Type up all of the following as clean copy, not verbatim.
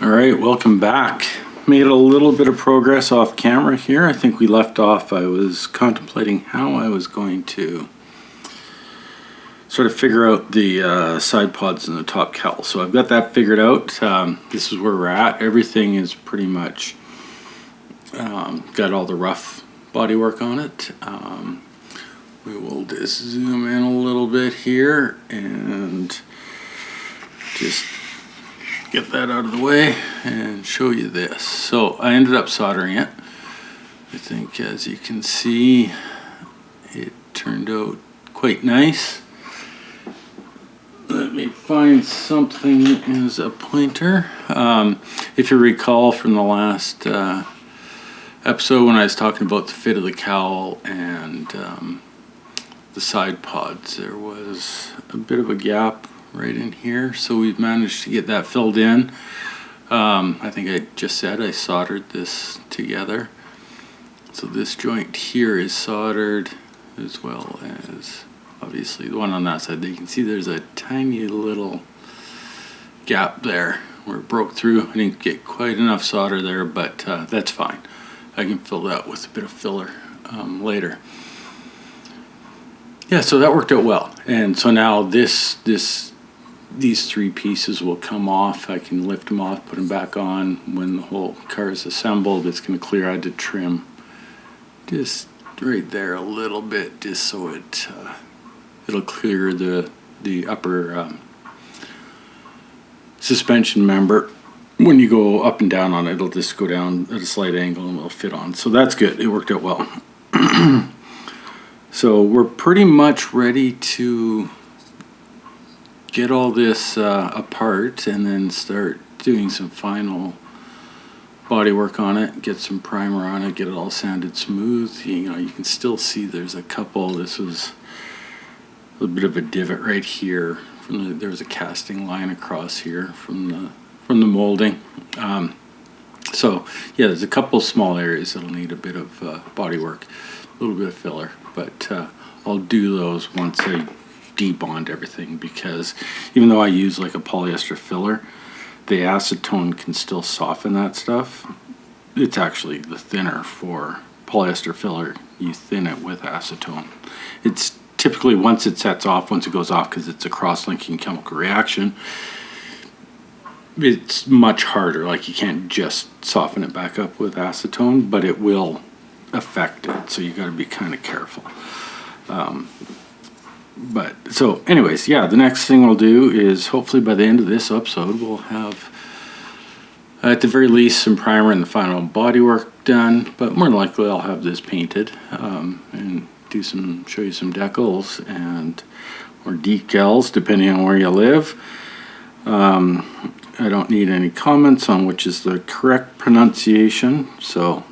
All right, welcome back. Made a little bit of progress off camera here. I think we left off, I was contemplating how I was going to sort of figure out the side pods and the top cowl. So I've got that figured out. This is where we're at. Everything is pretty much got all the rough bodywork on it. We will just zoom in a little bit here and just get that out of the way and show you this. So I ended up soldering it. I think, as you can see, it turned out quite nice. Let me find something as a pointer. If you recall from the last episode when I was talking about the fit of the cowl and the side pods, there was a bit of a gap right in here, so we've managed to get that filled in. I think I just said I soldered this together, so this joint here is soldered, as well as obviously the one on that side. You can see there's a tiny little gap there where it broke through. I didn't get quite enough solder there, but that's fine. I can fill that with a bit of filler later. Yeah, so that worked out well, and so now these three pieces will come off. I can lift them off, put them back on. When the whole car is assembled, it's going to clear. I had to trim just right there a little bit, just so it'll clear the upper suspension member. When you go up and down on it, it'll just go down at a slight angle and it'll fit on. So that's good. It worked out well. So we're pretty much ready to get all this apart and then start doing some final body work on it, get some primer on it, get it all sanded smooth. You know, you can still see there's a couple. This was a little bit of a divot right here. There was a casting line across here from the molding. So yeah, there's a couple small areas that'll need a bit of body work, a little bit of filler, but I'll do those once I debond everything, because even though I use like a polyester filler, the acetone can still soften that stuff. It's actually the thinner for polyester filler. You thin it with acetone. It's typically, once it sets off, once it goes off, because it's a cross-linking chemical reaction, it's much harder. Like, you can't just soften it back up with acetone, but it will affect it, so you got to be kind of careful. But so anyways, yeah, the next thing we'll do is hopefully by the end of this episode we'll have at the very least some primer and the final bodywork done, but more than likely I'll have this painted and show you some decals and or decals depending on where you live. I don't need any comments on which is the correct pronunciation, so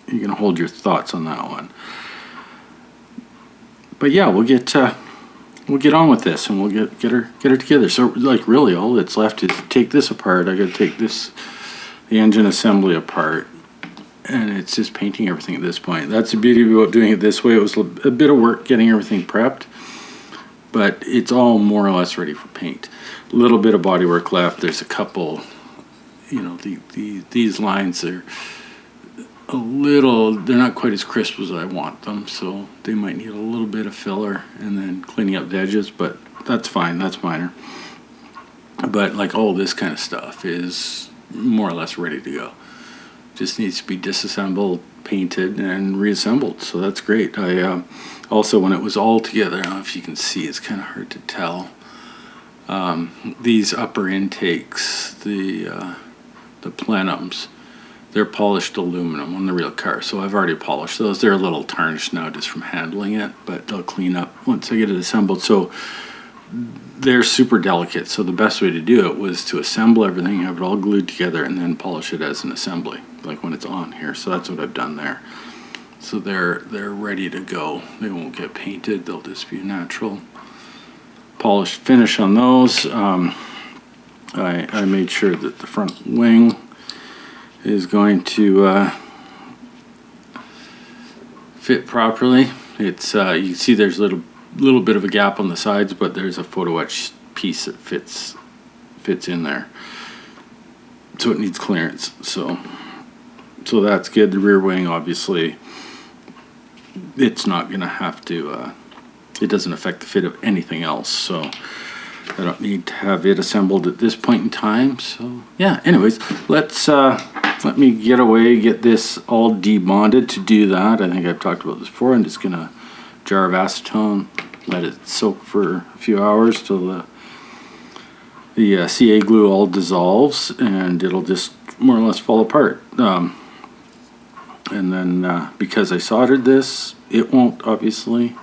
you can hold your thoughts on that one. But yeah, we'll get on with this and we'll get her together. So like really all that's left is take this apart. I got to take the engine assembly apart, and it's just painting everything at this point. That's the beauty about doing it this way. It was a bit of work getting everything prepped, but it's all more or less ready for paint. A little bit of body work left. There's a couple, you know, these lines are they're not quite as crisp as I want them, so they might need a little bit of filler and then cleaning up the edges, but that's fine, that's minor. But like all this kind of stuff is more or less ready to go. Just needs to be disassembled, painted, and reassembled, so that's great. I also, when it was all together, I don't know if you can see, it's kind of hard to tell. These upper intakes, the plenums, they're polished aluminum on the real car, so I've already polished those. They're a little tarnished now just from handling it, but they'll clean up once I get it assembled. So they're super delicate, so the best way to do it was to assemble everything, have it all glued together, and then polish it as an assembly, like when it's on here. So that's what I've done there. So they're ready to go. They won't get painted, they'll just be a natural polished finish on those. I made sure that the front wing is going to fit properly. It's you can see there's a little bit of a gap on the sides, but there's a photo etch piece that fits fits in there. So it needs clearance. So that's good. The rear wing, obviously, it's not going to have to, it doesn't affect the fit of anything else. So I don't need to have it assembled at this point in time. So yeah, anyways, let me get this all debonded. To do that, I think I've talked about this before. I'm just going to jar of acetone, let it soak for a few hours till the CA glue all dissolves, and it'll just more or less fall apart. And then because I soldered this, it won't obviously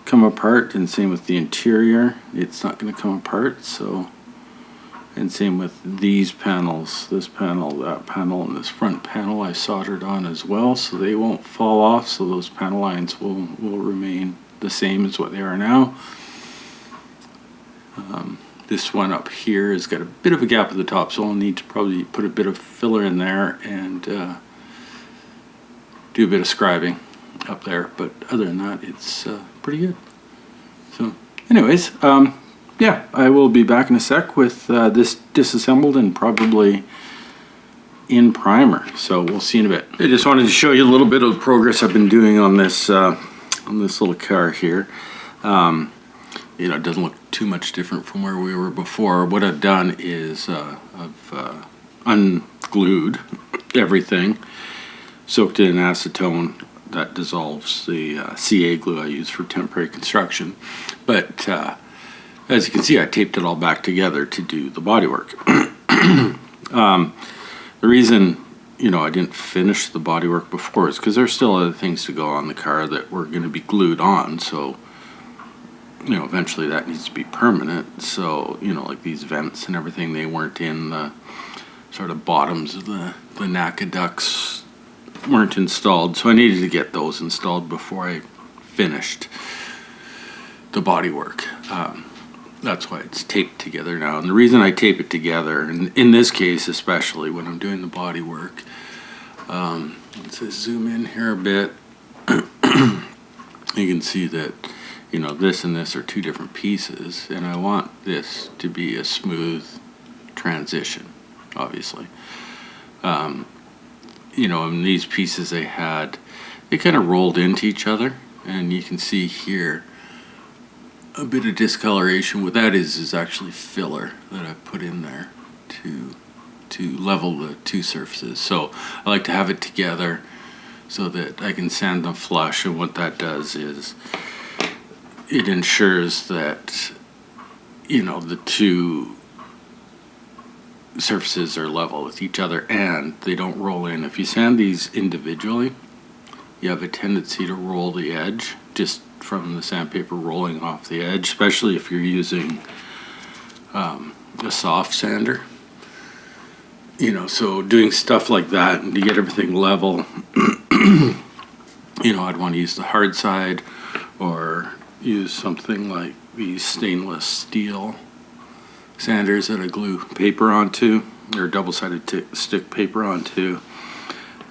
come apart, and same with the interior, it's not going to come apart. So, and same with these panels, this panel, that panel, and this front panel I soldered on as well, so they won't fall off. So those panel lines will remain the same as what they are now. This one up here has got a bit of a gap at the top, so I'll need to probably put a bit of filler in there and do a bit of scribing up there. But other than that, it's pretty good. So anyways, yeah, I will be back in a sec with this disassembled and probably in primer. So we'll see in a bit. I just wanted to show you a little bit of the progress I've been doing on this little car here. You know, it doesn't look too much different from where we were before. What I've done is I've unglued everything, soaked it in acetone. That dissolves the CA glue I use for temporary construction. But as you can see, I taped it all back together to do the bodywork. The reason, you know, I didn't finish the bodywork before is because there's still other things to go on the car that were going to be glued on. So, you know, eventually that needs to be permanent. So, you know, like these vents and everything, they weren't in the sort of bottoms of the NACA ducts weren't installed. So I needed to get those installed before I finished the bodywork. That's why it's taped together now. And the reason I tape it together, and in this case especially when I'm doing the bodywork, let's just zoom in here a bit. You can see that, you know, this and this are two different pieces, and I want this to be a smooth transition, obviously. You know, in these pieces they kind of rolled into each other, and you can see here a bit of discoloration. What that is actually filler that I put in there to level the two surfaces. So I like to have it together so that I can sand them flush, and what that does is it ensures that, you know, the two surfaces are level with each other and they don't roll in. If you sand these individually, you have a tendency to roll the edge just from the sandpaper rolling off the edge, especially if you're using a soft sander. You know, so doing stuff like that and to get everything level, you know, I'd want to use the hard side or use something like these stainless steel sanders that I glue paper onto, or double-sided stick paper onto,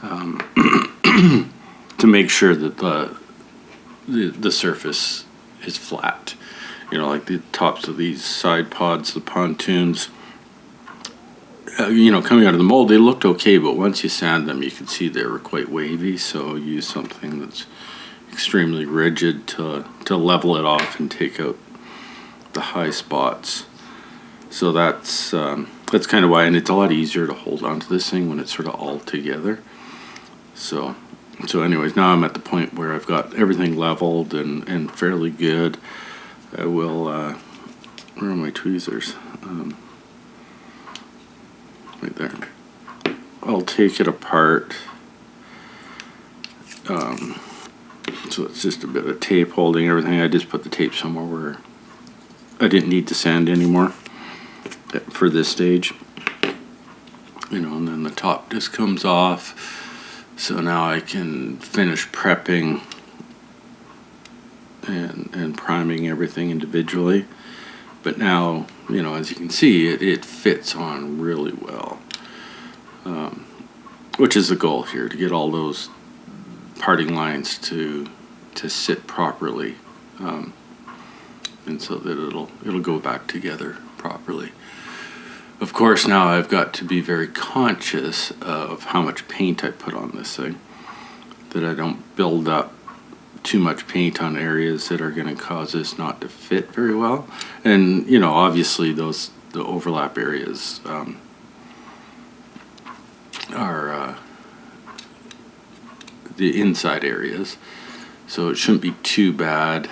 to make sure that the surface is flat. You know, like the tops of these side pods, the pontoons, you know, coming out of the mold, they looked okay, but once you sand them, you can see they were quite wavy. So use something that's extremely rigid to level it off and take out the high spots. So that's kind of why, and it's a lot easier to hold onto this thing when it's sort of all together. So anyways, now I'm at the point where I've got everything leveled and fairly good. I will, where are my tweezers? Right there. I'll take it apart. So it's just a bit of tape holding everything. I just put the tape somewhere where I didn't need to sand anymore for this stage. You know, and then the top just comes off. So now I can finish prepping and priming everything individually. But now, you know, as you can see, it fits on really well. Which is the goal here, to get all those parting lines to sit properly. And so that it'll go back together properly. Of course, now I've got to be very conscious of how much paint I put on this thing, that I don't build up too much paint on areas that are going to cause this not to fit very well. And, you know, obviously the overlap areas are the inside areas, so it shouldn't be too bad.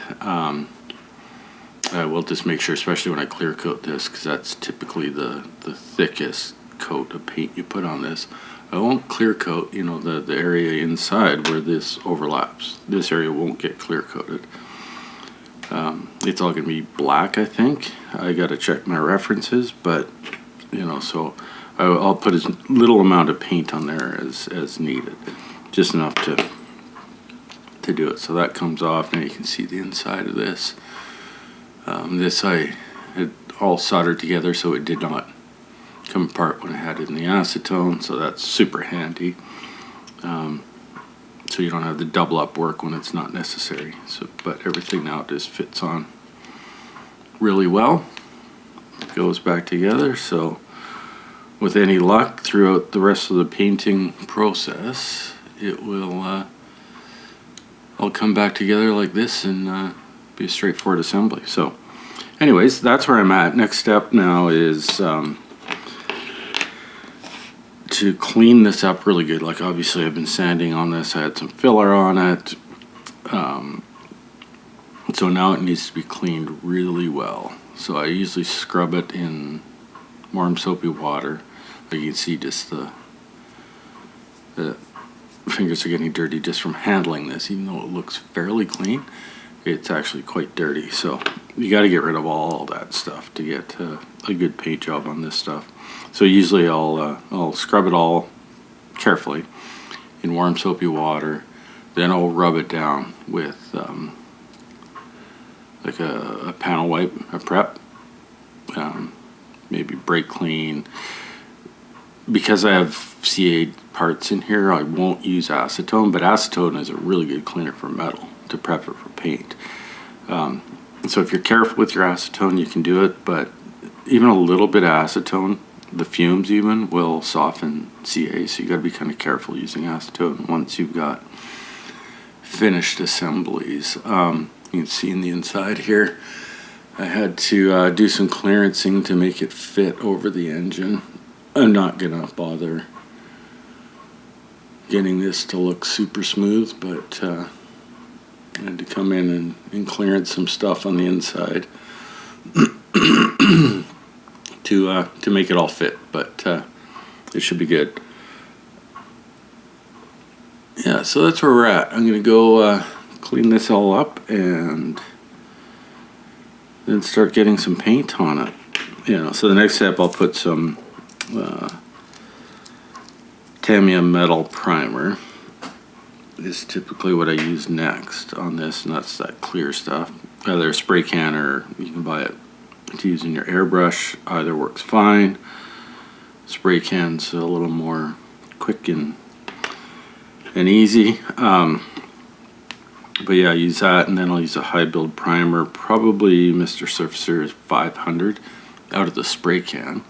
I will just make sure, especially when I clear coat this, because that's typically the thickest coat of paint you put on this. I won't clear coat, you know, the area inside where this overlaps. This area won't get clear coated. It's all going to be black, I think. I got to check my references, but, you know, so I'll put as little amount of paint on there as needed, just enough to do it. So that comes off. Now you can see the inside of this. This I had all soldered together so it did not come apart when I had it in the acetone, so that's super handy. So you don't have the double up work when it's not necessary. So, but everything now just fits on really well. It goes back together. So with any luck throughout the rest of the painting process, it will all come back together like this and be a straightforward assembly. So anyways, that's where I'm at. Next step now is to clean this up really good. Like obviously I've been sanding on this. I had some filler on it. So now it needs to be cleaned really well. So I usually scrub it in warm soapy water. Like you can see just the fingers are getting dirty just from handling this. Even though it looks fairly clean, it's actually quite dirty. So you got to get rid of all that stuff to get a good paint job on this stuff. So usually I'll scrub it all carefully in warm soapy water. Then I'll rub it down with like a panel wipe, a prep, maybe brake clean. Because I have CA parts in here, I won't use acetone, but acetone is a really good cleaner for metal to prep it for paint. So if you're careful with your acetone, you can do it, but even a little bit of acetone, the fumes even, will soften CA, so you got to be kind of careful using acetone once you've got finished assemblies. You can see in the inside here, I had to do some clearancing to make it fit over the engine. I'm not gonna bother getting this to look super smooth, but I had to come in and clearance some stuff on the inside to make it all fit, but it should be good. Yeah, so that's where we're at. I'm gonna go clean this all up and then start getting some paint on it. You know, so the next step I'll put some tamium metal primer. Is typically what I use next on this, and that's that clear stuff. Either a spray can or you can buy it to use in your airbrush. Either works fine. Spray can's a little more quick and easy. But yeah, I use that, and then I'll use a high build primer, probably Mr. Surfacer 500 out of the spray can.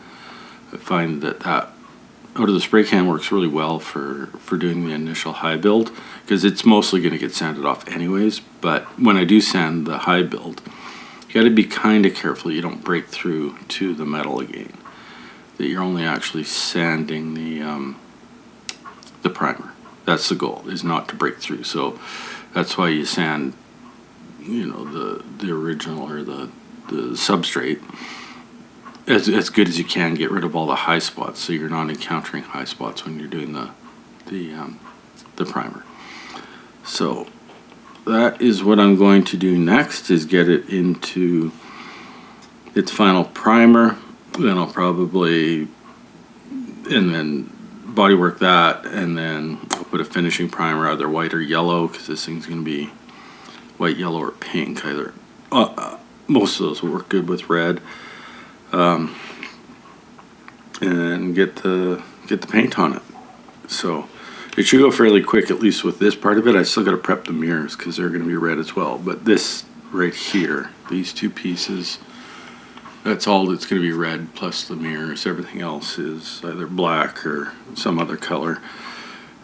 I find that out of the spray can works really well for doing the initial high build, because it's mostly going to get sanded off anyways. But when I do sand the high build, you got to be kind of careful you don't break through to the metal again, that you're only actually sanding the primer. That's the goal, is not to break through. So that's why you sand, you know, the original or the substrate as good as you can. Get rid of all the high spots so you're not encountering high spots when you're doing the primer. So that is what I'm going to do next, is get it into its final primer. Then I'll probably, and then bodywork that, and then I'll put a finishing primer, either white or yellow, because this thing's going to be white, yellow, or pink. Either most of those will work good with red. And get the paint on it. So it should go fairly quick, at least with this part of it. I still got to prep the mirrors because they're going to be red as well. But this right here, these two pieces, That's all that's going to be red, plus the mirrors. Everything else is either black or some other color.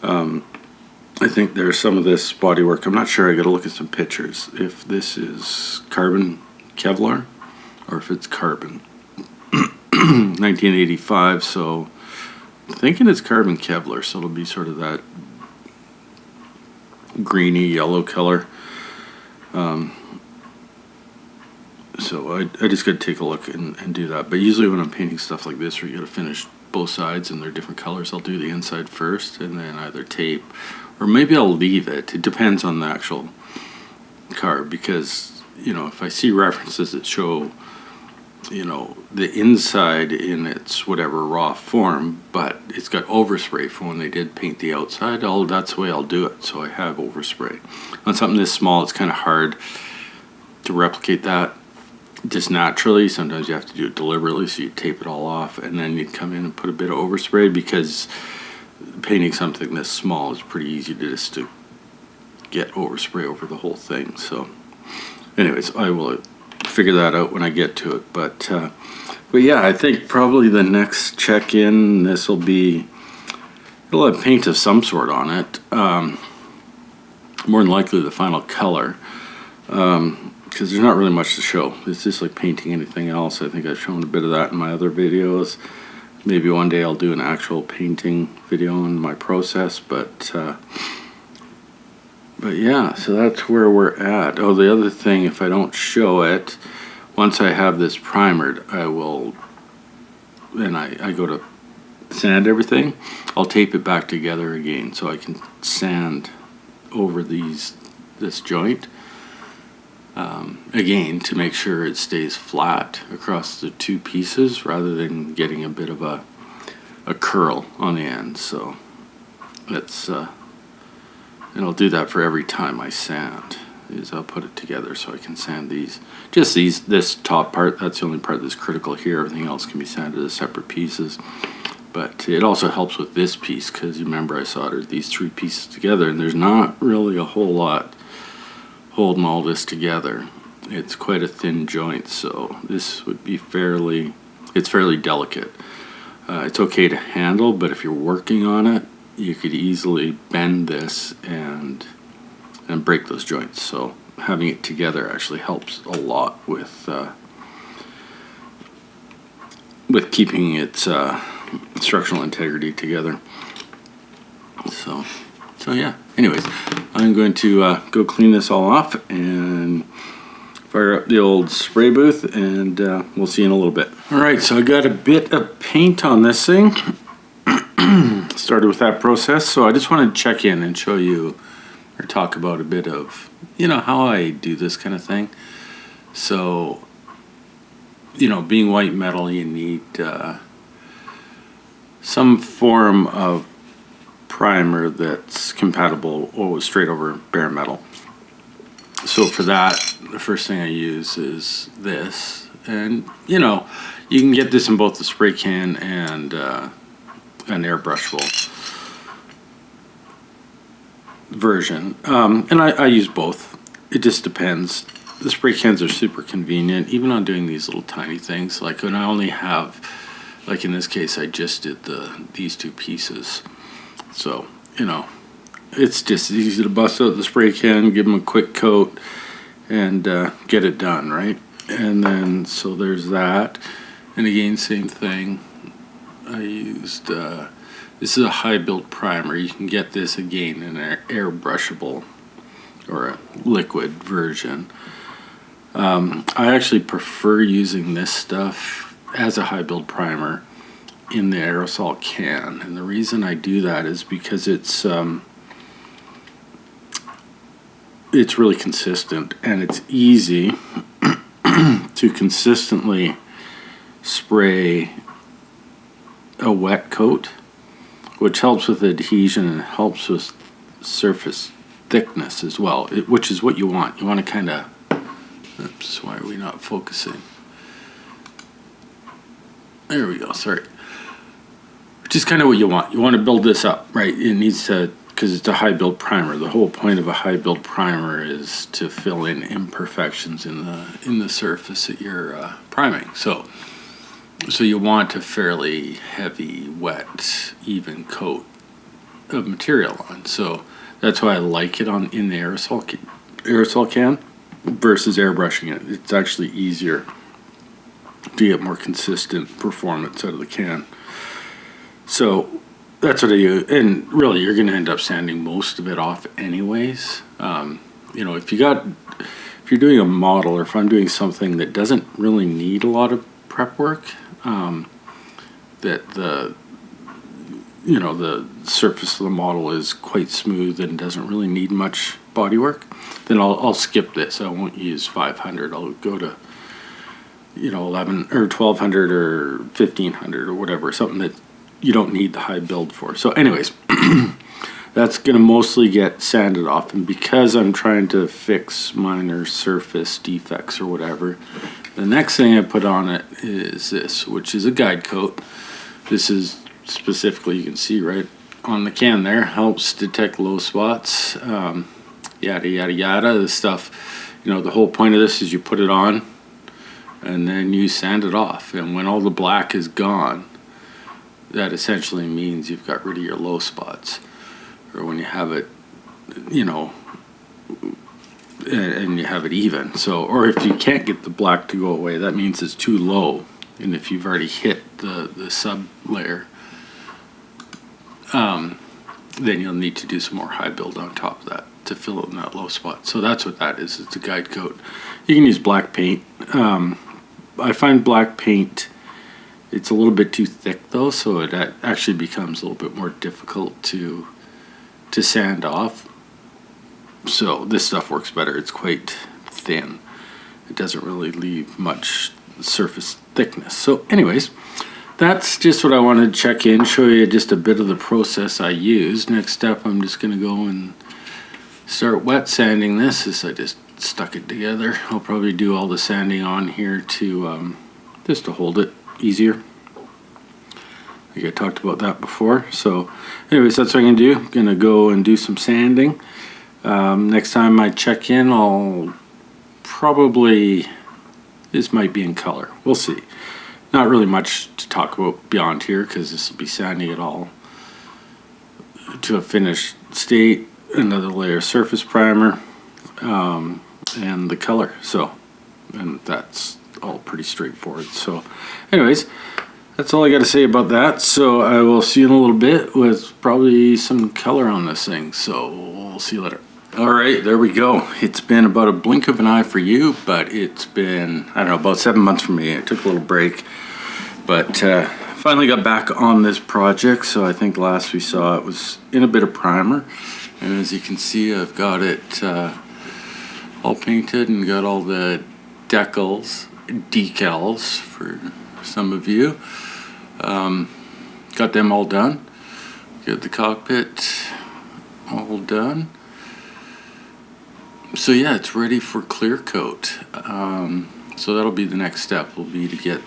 I think there's some of this bodywork. I'm not sure. I got to look at some pictures. If this is carbon Kevlar or if it's carbon. 1985, so I'm thinking it's carbon Kevlar, so it'll be sort of that greeny yellow color. So I just got to take a look and do that. But usually when I'm painting stuff like this where you got to finish both sides and they're different colors, I'll do the inside first and then either tape or maybe I'll leave it. It depends on the actual car, because, you know, if I see references that show, you know, the inside in its whatever raw form, but it's got overspray from when they did paint the outside, that's the way I'll do it. So I have overspray. On something this small, it's kind of hard to replicate that just naturally. Sometimes you have to do it deliberately, so you tape it all off and then you come in and put a bit of overspray, because painting something this small is pretty easy to just to get overspray over the whole thing. So anyways, I will figure that out when I get to it. But yeah, I think probably the next check-in, this will be, it'll have paint of some sort on it. More than likely the final color, because there's not really much to show. It's just like painting anything else. I think I've shown a bit of that in my other videos. Maybe one day I'll do an actual painting video on my process, but yeah, so that's where we're at. Oh, the other thing, if I don't show it, once I have this primered, I will, and I go to sand everything, I'll tape it back together again so I can sand over this joint again to make sure it stays flat across the two pieces rather than getting a bit of a curl on the end. So that's and I'll do that for every time I sand, is I'll put it together so I can sand this top part. That's the only part that's critical here. Everything else can be sanded as separate pieces. But it also helps with this piece, because you remember I soldered these three pieces together and there's not really a whole lot holding all this together. It's quite a thin joint, so this would be fairly delicate. It's okay to handle, but if you're working on it, you could easily bend this and break those joints. So having it together actually helps a lot with keeping its structural integrity together. So yeah. Anyways, I'm going to go clean this all off and fire up the old spray booth, and we'll see you in a little bit. All right, so I got a bit of paint on this thing. Started with that process, so I just wanted to check in and show you or talk about a bit of, you know, how I do this kind of thing. So, you know, being white metal, you need some form of primer that's compatible with straight over bare metal. So for that, the first thing I use is this, and you know, you can get this in both the spray can and an airbrushable version, and I use both. It just depends. The spray cans are super convenient, even on doing these little tiny things. Like when I only have, like in this case, I just did these two pieces. So, you know, it's just easy to bust out the spray can, give them a quick coat, and get it done, right? And then, so there's that. And again, same thing. I used, this is a high build primer. You can get this again in an airbrushable or a liquid version. I actually prefer using this stuff as a high build primer in the aerosol can, and the reason I do that is because it's really consistent, and it's easy to consistently spray a wet coat, which helps with adhesion and helps with surface thickness as well, which is what you want. You want to kind of, oops, why are we not focusing? There we go, sorry. Which is kind of what you want. You want to build this up, right? It needs to because it's a high build primer. The whole point of a high build primer is to fill in imperfections in the surface that you're priming. So you want a fairly heavy, wet, even coat of material on. So that's why I like it in the aerosol can versus airbrushing it. It's actually easier to get more consistent performance out of the can. So that's what I do, and really you're going to end up sanding most of it off anyways. You know, if you're doing a model, or if I'm doing something that doesn't really need a lot of prep work, that the surface of the model is quite smooth and doesn't really need much body work, then I'll skip this. I won't use 500. I'll go to 11 or 1200 or 1500 or whatever, something that you don't need the high build for. So anyways, that's going to mostly get sanded off, and because I'm trying to fix minor surface defects or whatever, the next thing I put on it is this, which is a guide coat. This is specifically, you can see right on the can there, helps detect low spots, yada yada yada. This stuff, the whole point of this is you put it on and then you sand it off, and when all the black is gone, that essentially means you've got rid of your low spots. Or when you have it, and you have it even. So, or if you can't get the black to go away, that means it's too low. And if you've already hit the sub layer, then you'll need to do some more high build on top of that to fill in that low spot. So that's what that is. It's a guide coat. You can use black paint. I find black paint, it's a little bit too thick though, so it actually becomes a little bit more difficult to sand off. So this stuff works better. It's quite thin. It doesn't really leave much surface thickness. So anyways, that's just what I wanted to check in, show you just a bit of the process I use. Next step, I'm just going to go and start wet sanding this, as I just stuck it together. I'll probably do all the sanding on here to just to hold it easier. I think I talked about that before. So anyways, that's what I'm going to do. I'm going to go and do some sanding. Next time I check in, I'll probably, this might be in color. We'll see. Not really much to talk about beyond here, because this will be sanding it all to a finished state. Another layer of surface primer, and the color. So, and that's all pretty straightforward. So anyways, that's all I got to say about that. So I will see you in a little bit with probably some color on this thing. So we'll see you later. All right, there we go. It's been about a blink of an eye for you, but it's been, I don't know, about 7 months for me. I took a little break, but finally got back on this project. So I think last we saw it was in a bit of primer. And as you can see, I've got it all painted and got all the decals for some of you. Got them all done. Got the cockpit all done. So yeah, it's ready for clear coat. So that'll be the next step, will be to get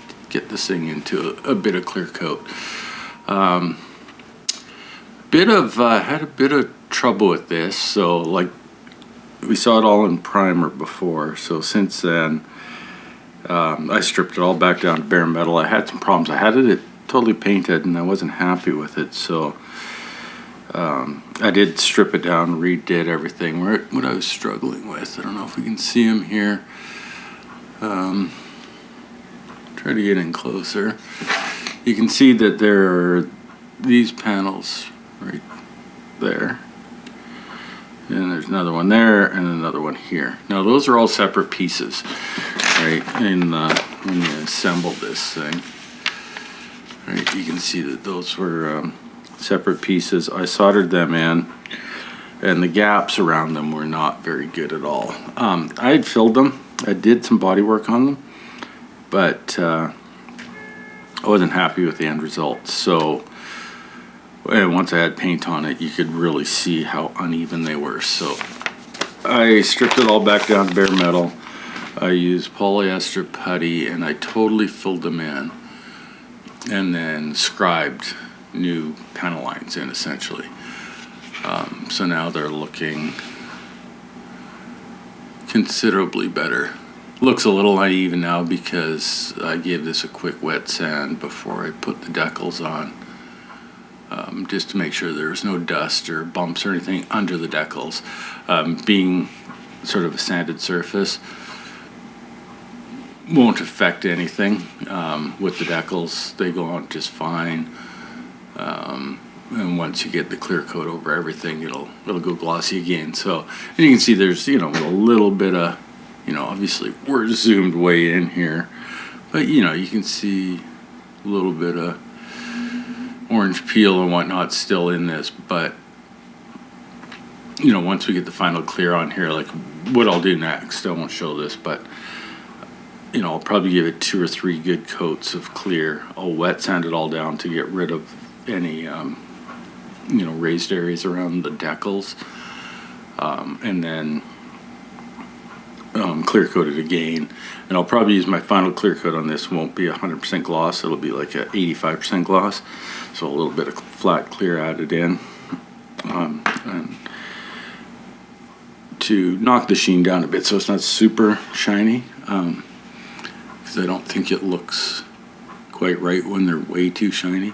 this thing into a bit of clear coat. Had a bit of trouble with this. So like we saw it all in primer before. So since then, I stripped it all back down to bare metal. I had some problems. I had it totally painted and I wasn't happy with it. So I did strip it down, redid everything. What I was struggling with, I don't know if we can see them here. Try to get in closer. You can see that there are these panels right there, and there's another one there and another one here. Now those are all separate pieces, right? And when you assemble this thing, right, you can see that those were separate pieces. I soldered them in, and the gaps around them were not very good at all. I had filled them. I did some body work on them, but I wasn't happy with the end result. So and once I had paint on it, you could really see how uneven they were. So I stripped it all back down to bare metal. I used polyester putty and I totally filled them in, and then scribed new panel lines in essentially. So now they're looking considerably better. Looks a little uneven now because I gave this a quick wet sand before I put the decals on, just to make sure there's no dust or bumps or anything under the decals. Being sort of a sanded surface won't affect anything with the decals. They go on just fine. And once you get the clear coat over everything, it'll go glossy again. So, and you can see there's, a little bit of, obviously we're zoomed way in here, but you can see a little bit of orange peel and whatnot still in this. But once we get the final clear on here, like what I'll do next, I won't show this, but I'll probably give it 2 or 3 good coats of clear. I'll wet sand it all down to get rid of any raised areas around the decals, and then clear coat it again. And I'll probably use my final clear coat on this. Won't be 100% gloss, it'll be like a 85% gloss, so a little bit of flat clear added in, and to knock the sheen down a bit so it's not super shiny, because I don't think it looks quite right when they're way too shiny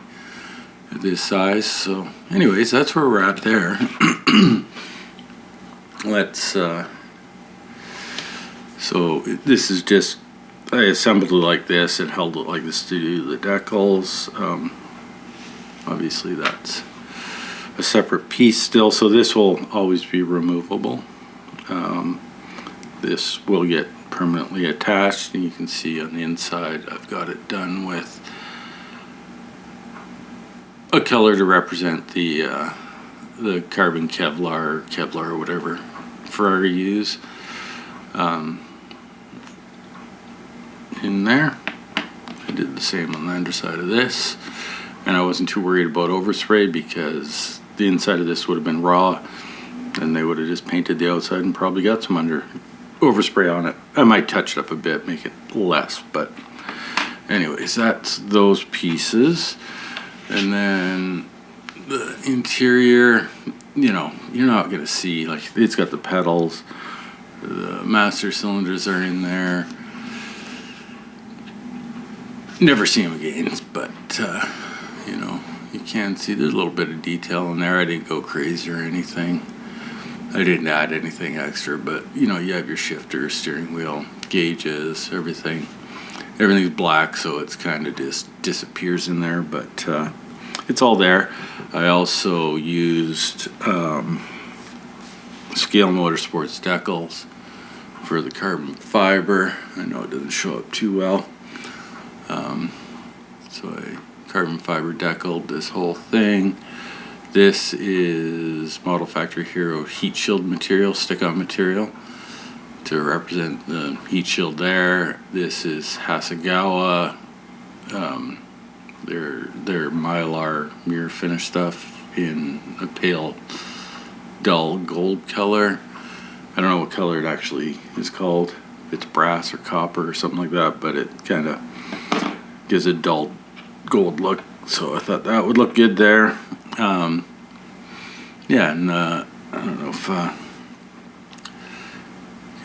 at this size. So anyways, that's where we're at there. So this is just, I assembled it like this and held it like this to do the decals. Obviously that's a separate piece still, so this will always be removable. This will get permanently attached, and you can see on the inside I've got it done with a color to represent the carbon Kevlar or whatever Ferrari use in there. I did the same on the underside of this, and I wasn't too worried about overspray because the inside of this would have been raw and they would have just painted the outside and probably got some overspray on it. I might touch it up a bit, make it less, but anyways, that's those pieces. And then the interior, you're not going to see, like, it's got the pedals, the master cylinders are in there. Never see them again, but, you can see there's a little bit of detail in there. I didn't go crazy or anything. I didn't add anything extra, but, you have your shifter, steering wheel, gauges, everything. Everything's black, so it's kind of just disappears in there, but it's all there. I also used Scale Motorsports decals for the carbon fiber. I know it doesn't show up too well. So I carbon fiber decaled this whole thing. This is Model Factory Hiro heat shield material, stick-on material, to represent the heat shield there. This is Hasegawa, their Mylar mirror finish stuff in a pale, dull gold color. I don't know what color it actually is called. It's brass or copper or something like that, but it kind of gives a dull gold look, so I thought that would look good there. I don't know if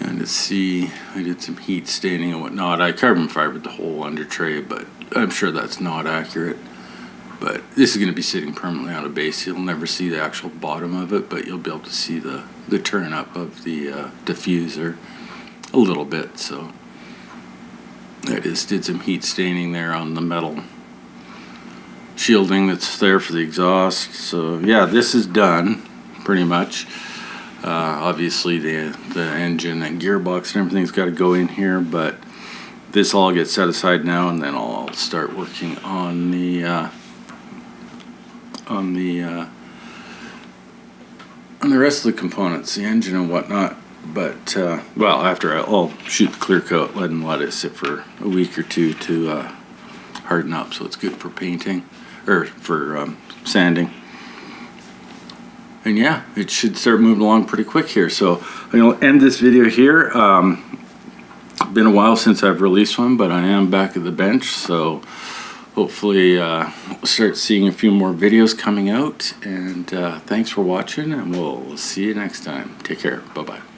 kind of see, I did some heat staining and whatnot. I carbon fibered the whole under tray, but I'm sure that's not accurate. But this is going to be sitting permanently on a base. You'll never see the actual bottom of it, but you'll be able to see the turn up of the diffuser a little bit. So I just did some heat staining there on the metal shielding that's there for the exhaust. So yeah, this is done pretty much. Obviously the engine and gearbox and everything's got to go in here, but this all gets set aside now, and then I'll start working on the rest of the components, the engine and whatnot. But after I'll shoot the clear coat, let it sit for a week or two to harden up, so it's good for painting or for sanding. And yeah, it should start moving along pretty quick here. So I'm going to end this video here. Been a while since I've released one, but I am back at the bench, so hopefully we'll start seeing a few more videos coming out. And thanks for watching, and we'll see you next time. Take care. Bye-bye.